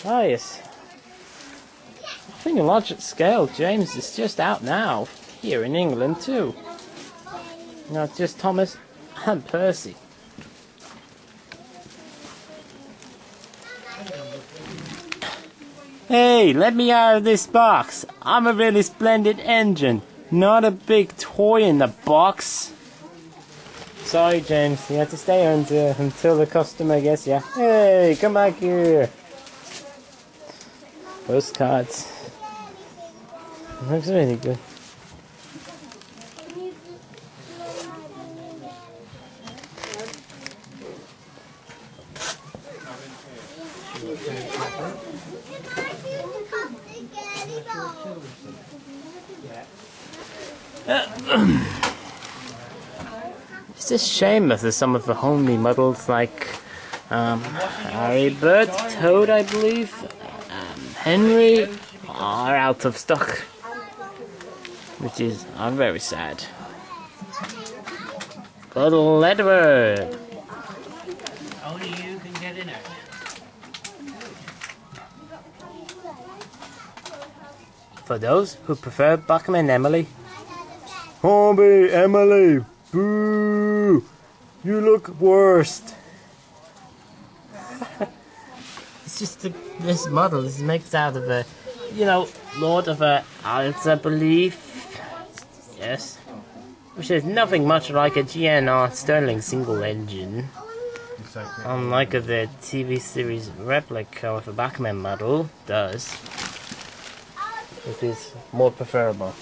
Oh yes. I think a large scale James is just out now, here in England too. Not just Thomas and Percy. Hey, let me out of this box. I'm a really splendid engine, not a big toy in the box. Sorry, James, you have to stay until the customer gets you. Hey, come back here. Postcards. Looks really good. It's a shame that some of the homely models like Harry, Bert, Toad, I believe, Henry, are out of stock, which is very sad. Good Edward. Only you can get in it. For those who prefer Buckham and Emily. Homie, Emily, boo! You look worst. It's just this model is made out of a, Lord of Alps, I believe. Yes. Which is nothing much like a GNR Stirling single engine. Unlike the TV series replica of a Bachmann model does. It is more preferable.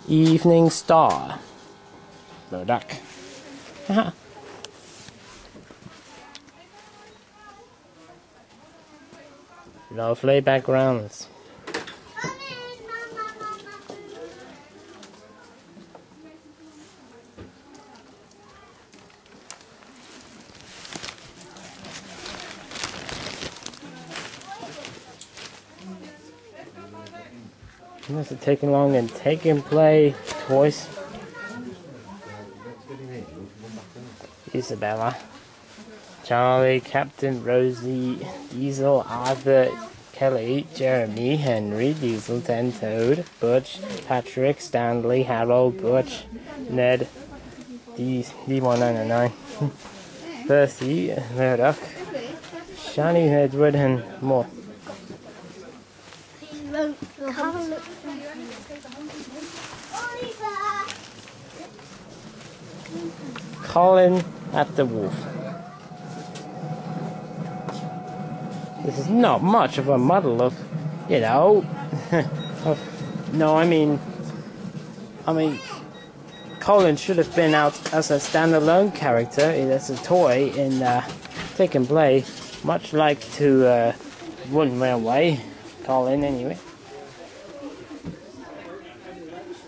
Evening Star. Murdoch. Lovely backgrounds. Must have taken long and taken play toys. Isabella, Charlie, Captain, Rosie, Diesel, Arthur, Kelly, Jeremy, Henry, Diesel, Ten Toad, Butch, Patrick, Stanley, Harold, Butch, Ned, D199, Percy, Murdoch, Shani, Edward, and more. Colin at the Wolf. This is not much of a model of, I mean, Colin should have been out as a standalone character, as a toy in Take and Play, much like to Wooden Railway. Colin, anyway.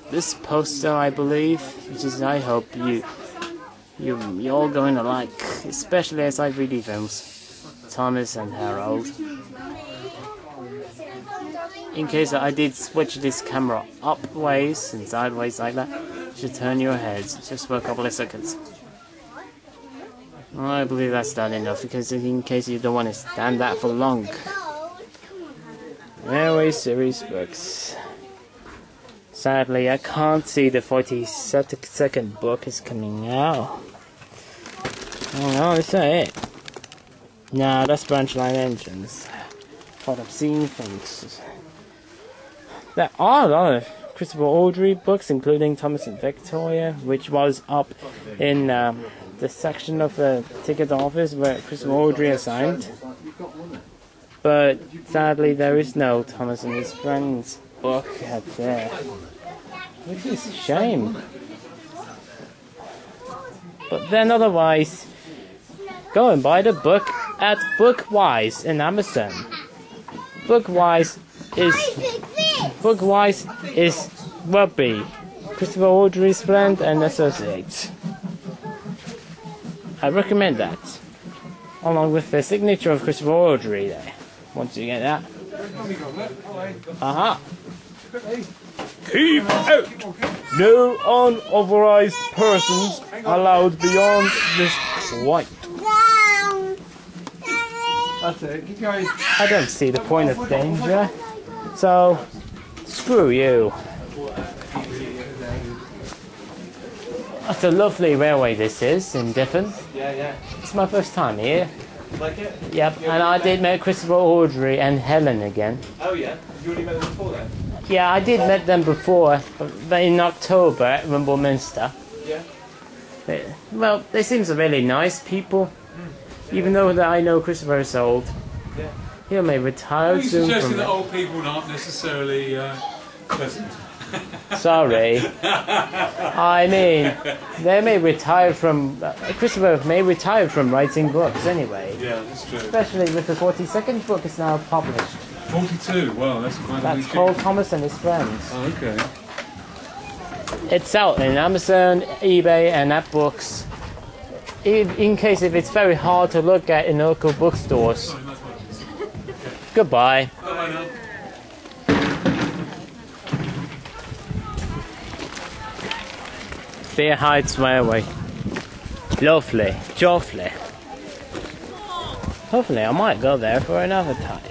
This poster, I believe, which is, I hope you're all going to like, especially as I read the films, Thomas and Harold. In case I did switch this camera upways and sideways like that, you should turn your heads just for a couple of seconds. I believe that's done enough, because in case you don't want to stand that for long. Railway series books. Sadly, I can't see the 42nd book is coming out. Oh no, is that it? Nah, that's branch line engines. What I've seen things. There are a lot of Christopher Awdry books, including Thomas and Victoria, which was up in the section of the ticket office where Christopher Awdry assigned. But sadly, there is no Thomas and his friends book up there, which is a shame. But then otherwise, go and buy the book at Bookwise in Amazon. Bookwise is Rugby, Christopher Awdry's friend and associate. I recommend that, along with the signature of Christopher Awdry there. Once you get that. Aha. Keep out! No unauthorized persons allowed beyond this point. That's it. Keep going. I don't see the point of danger. So, screw you. That's a lovely railway this is in Devon. Yeah, yeah. It's my first time here. Like it? Yep, and I did meet Christopher Awdry and Helen again. Oh yeah? You already met them before then? Yeah, I did met them before, but in October at Wimbledon. Yeah. Well, they seem really nice people, even though that I know Christopher is old. Yeah. He may retire Are you soon suggesting from that it. old people aren't necessarily pleasant? Sorry. I mean, they may retire from... Christopher may retire from writing books anyway. Yeah, that's true. Especially with the 42nd book is now published. 42, wow, that's quite a That's big called change. Thomas and His Friends. Oh, okay. It's out in Amazon, eBay and app books. In case if it's very hard to look at in local bookstores. Sorry, my apologies. Goodbye. Bye now. Beer Heights Railway. Lovely, lovely. Hopefully I might go there for another time.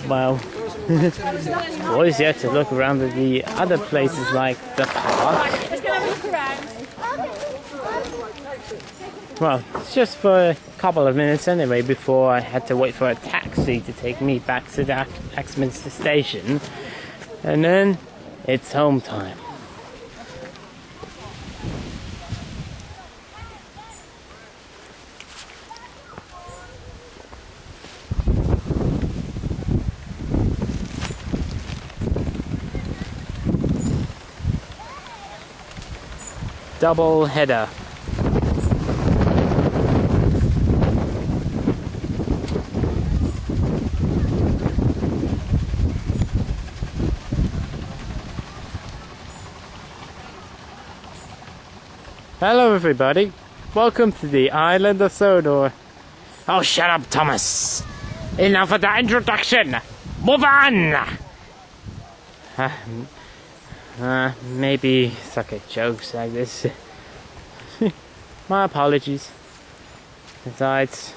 Well, what is yet to look around at the other places like the park. Let's go have a look around. Well, it's just for a couple of minutes anyway before I had to wait for a taxi to take me back to the Axminster station. And then it's home time. Double header. Hello everybody, welcome to the island of Sodor. Oh shut up Thomas! Enough of the introduction! Move on! Maybe suck at jokes like this. My apologies. Besides,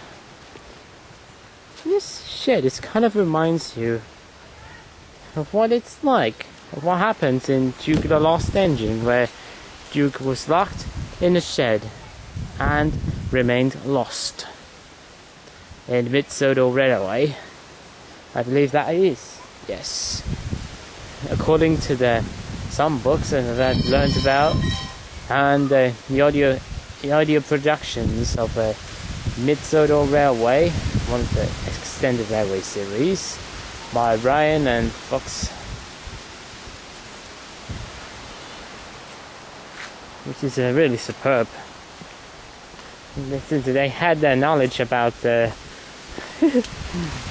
this shed kind of reminds you of what it's like, of what happens in Duke the Lost Engine, where Duke was locked in a shed and remained lost. In Mid-Sodor Railway, I believe that is, yes. According to some books that I've learned about, and the audio productions of Mid-Sodor Railway, one of the extended railway series by Ryan and Fox, which is really superb. Since they had their knowledge about the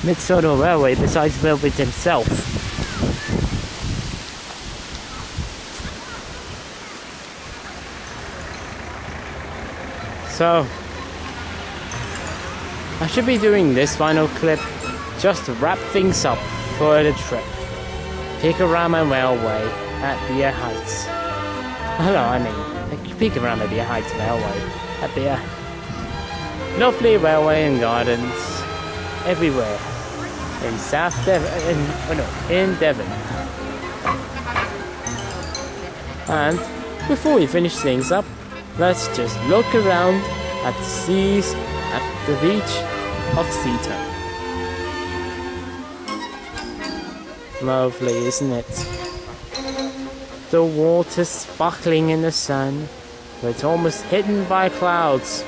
Mid-Sodor Railway besides Velvet himself. So, I should be doing this final clip just to wrap things up for the trip. Pecorama Railway at Beer Heights. Hello, I mean, Pecorama Beer Heights Railway at Beer. Lovely railway and gardens everywhere in South Devon, in Devon. And before we finish things up, let's just look around at the seas at the beach of Seaton. Lovely, isn't it? The water sparkling in the sun, but it's almost hidden by clouds.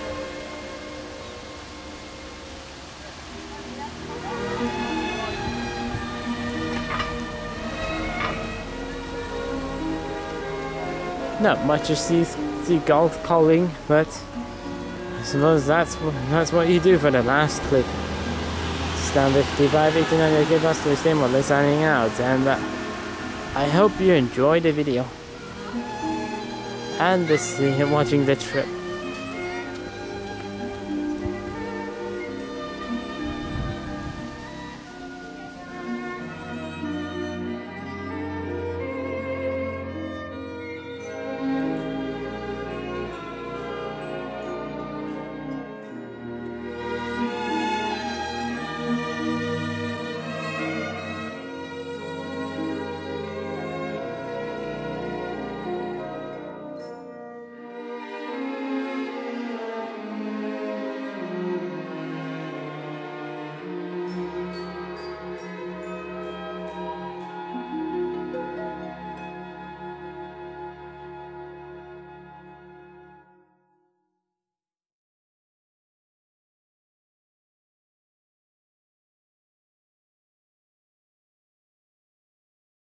Not much to see seagulls calling, but I suppose that's what you do for the last clip. Stan 55, 89, get us to the same while signing out, and I hope you enjoyed the video and watching the trip.